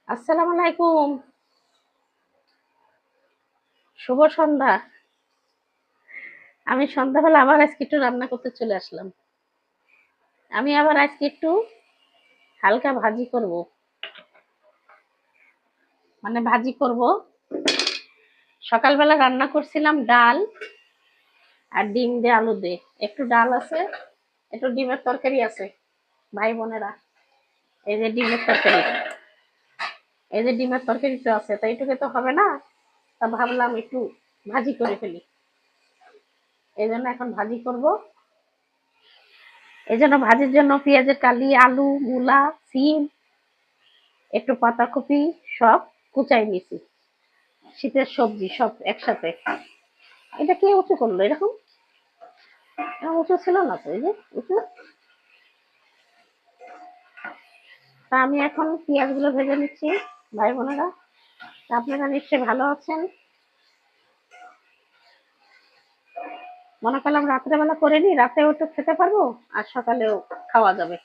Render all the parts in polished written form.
আসসালামু আলাইকুম। শুভ সন্ধ্যা। আমি সন্ধ্যাবেলা আবার আজকে একটু রান্না করতে চলে আসলাম। আমি আবার আজকে একটু হালকা ভাজি করব। মানে ভাজি করব। সকালবেলা রান্না করছিলাম ডাল আর ডিম দিয়ে আলু দিয়ে। একটু ডাল আছে, একটু ডিমের তরকারি আছে। ভাই বোনেরা, এই যে ডিমের তরকারি, এই যে ডিমের তরকারিটা আছে, তাই এইটুকু তো হবে না। তা ভাবলাম একটু ভাজি করে ফেলি। এই জন্য এখন ভাজি করব। এই জন্য ভাজির জন্য পেঁয়াজের কালি, আলু, মূলা, সিম, একটু পাতাকপি সব কুচাই নিছি। শীতের সবজি সব একসাথে। এটা কে উঁচু করলো এরকম? এরকম উঁচু ছিল না তো, এই যে উঁচু। তা আমি এখন পেঁয়াজ গুলো ভেজে নিচ্ছি। ভাই বোনেরা, তা আপনারা নিশ্চয়ই ভালো আছেন। মনে করলাম রাত্রেবেলা করে নি, রাতেও একটু খেতে পারবো আর সকালেও খাওয়া যাবে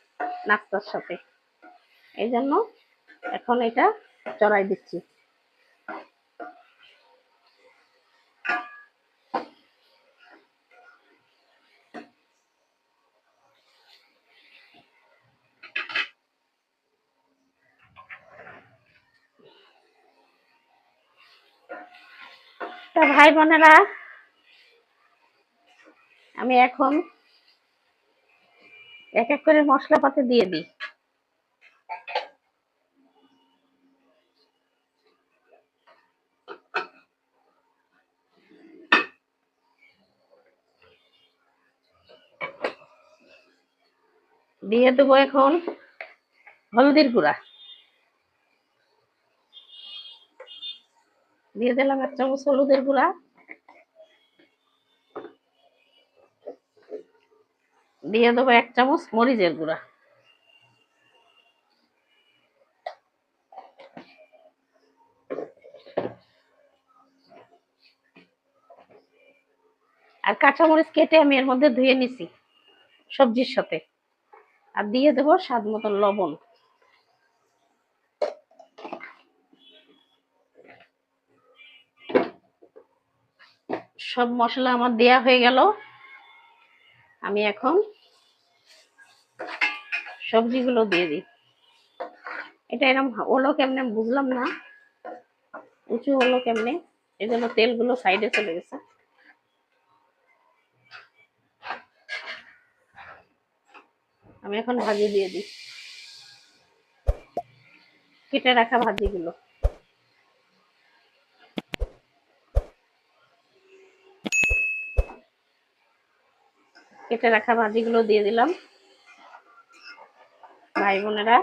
নাস্তার সাথে। এই জন্য এখন এটা চড়াই দিচ্ছি। তা ভাই বোনেরা, আমি এখন এক এক করে মশলাপাতি দিয়ে দিই। দিয়ে দেবো এখন হলদির গুঁড়া। দিয়ে দিলাম 1 চামচ হলুদের গুঁড়া। দিয়ে দেবো 1 চামচ মরিচের গুঁড়া। আর কাঁচামরিচ কেটে আমি এর মধ্যে ধুয়ে নিছি সবজির সাথে। আর দিয়ে দেবো স্বাদ মতন লবণ। সব মশলা আমার দেয়া হয়ে গেল। আমি এখন সবজিগুলো দিয়ে দিই। এটা এরকম হলো কেমনে বুঝলাম না, উঁচু হলো কেমনে, এই জন্য তেলগুলো সাইডে চলে গেছে। আমি এখন ভাজি দিয়ে দিই, কেটে রাখা ভাজিগুলো। কেটে রাখা ভাজিগুলো দিয়ে দিলাম। ভাই বোনেরা,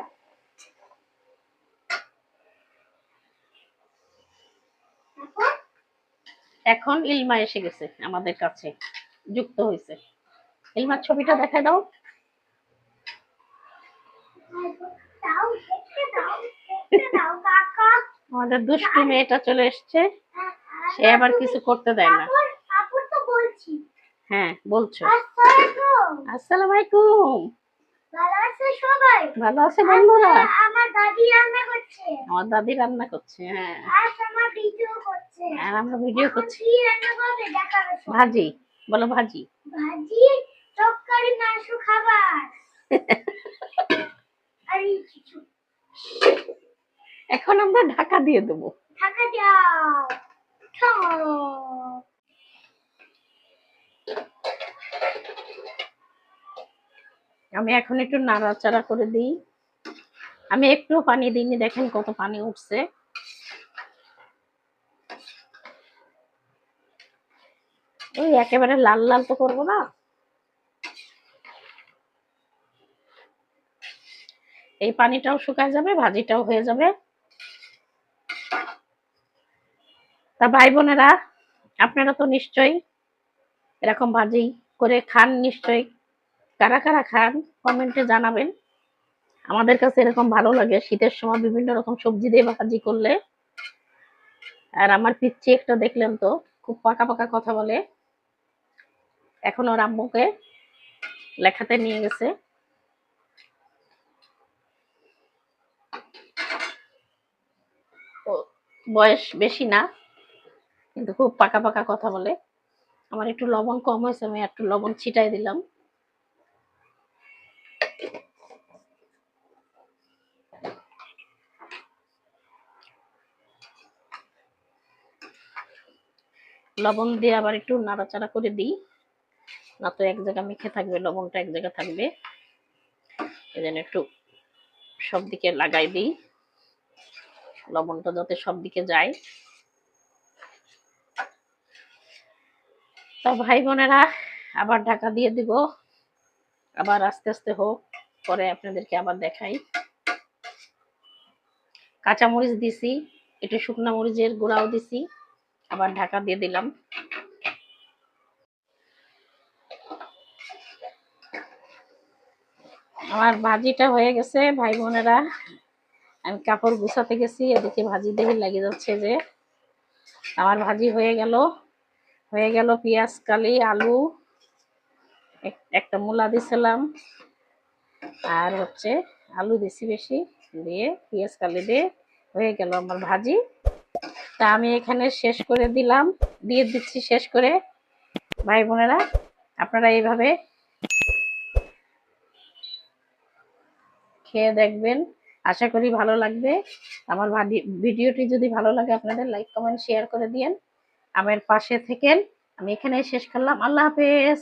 এখন ইলমা এসে গেছে আমাদের কাছে, যুক্ত হয়েছে। ইলমার ছবিটা দেখা দাও। আমাদের দুষ্টু মেয়েটা চলে এসছে, সে আবার কিছু করতে দেয় না। হ্যাঁ বলছো। আসসালামু আলাইকুম। ভালো আছে সবাই? ভালো আছে বন্ধুরা? আমার দাদি রান্না করছে। আমার দাদি রান্না করছে, হ্যাঁ। আর আমার ভিডিও করছে। আর আমরা ভিডিও করছি। কি রান্না করবে দেখাবে? ভাজি। বলো ভাজি। ভাজি, তরকারি, মাংস খাবার। আর কিছু। এখন আমরা ঢাকা দিয়ে দেবো। ঢাকা দাও। আমি এখন একটু নাড়াচাড়া করে দিই। আমি একটু পানি দিইনি, দেখেন কত পানি উঠছে। ওই একেবারে লাল লাল তো করবো না। এই পানিটাও শুকায় যাবে, ভাজিটাও হয়ে যাবে। তা ভাই বোনেরা, আপনারা তো নিশ্চয়ই এরকম ভাজি করে খান নিশ্চয়ই। কারা কারা খান কমেন্টে জানাবেন। আমাদের কাছে এরকম ভালো লাগে শীতের সময় বিভিন্ন রকম সবজি দিয়ে ভাজি করলে। আর আমার পিচ্চি একটা দেখলেন তো, খুব পাকা পাকা কথা বলে। এখন ওর আম্মুকে লেখাতে নিয়ে গেছে। বয়স বেশি না, কিন্তু খুব পাকা পাকা কথা বলে। আমার একটু লবণ কম হয়েছে, আমি একটু লবণ ছিটাই দিলাম। লবণ দিয়ে আবার একটু নাড়াচাড়া করে দিই, না তো এক জায়গা মেখে থাকবে, লবণটা এক জায়গা থাকবে। এই জন্য একটু সব দিকে লাগাই দিই, লবণটা যাতে সব দিকে যায়। তা ভাই বোনেরা, আবার ঢাকা দিয়ে দিব, আবার আস্তে আস্তে হোক, পরে আপনাদেরকে আবার দেখাই। কাঁচা মরিচ দিছি, একটু শুকনা মরিচের গুঁড়াও দিছি, আবার ঢাকা দিয়ে দিলাম। আমার ভাজিটা হয়ে গেছে ভাই বোনেরা। আমি কাপড় গুছাতে গেছি, এদিকে ভাজি দেখে লেগে যাচ্ছে যে আমার ভাজি হয়ে গেল। পেঁয়াজ কালি, আলু, একটা মূলা দিছিলাম, আর হচ্ছে আলু দিছি বেশি, দিয়ে পেঁয়াজ কালি দিয়ে হয়ে গেল আমার ভাজি। তা আমি এখানে শেষ করে দিলাম, দিয়ে দিচ্ছি শেষ করে। ভাই বোনেরা, আপনারা এইভাবে খেয়ে দেখবেন, আশা করি ভালো লাগবে। আমার ভিডিওটি যদি ভালো লাগে আপনাদের লাইক কমেন্ট শেয়ার করে দিয়েন, আমার পাশে থেকেন। আমি এখানে শেষ করলাম, আল্লাহ হাফেজ।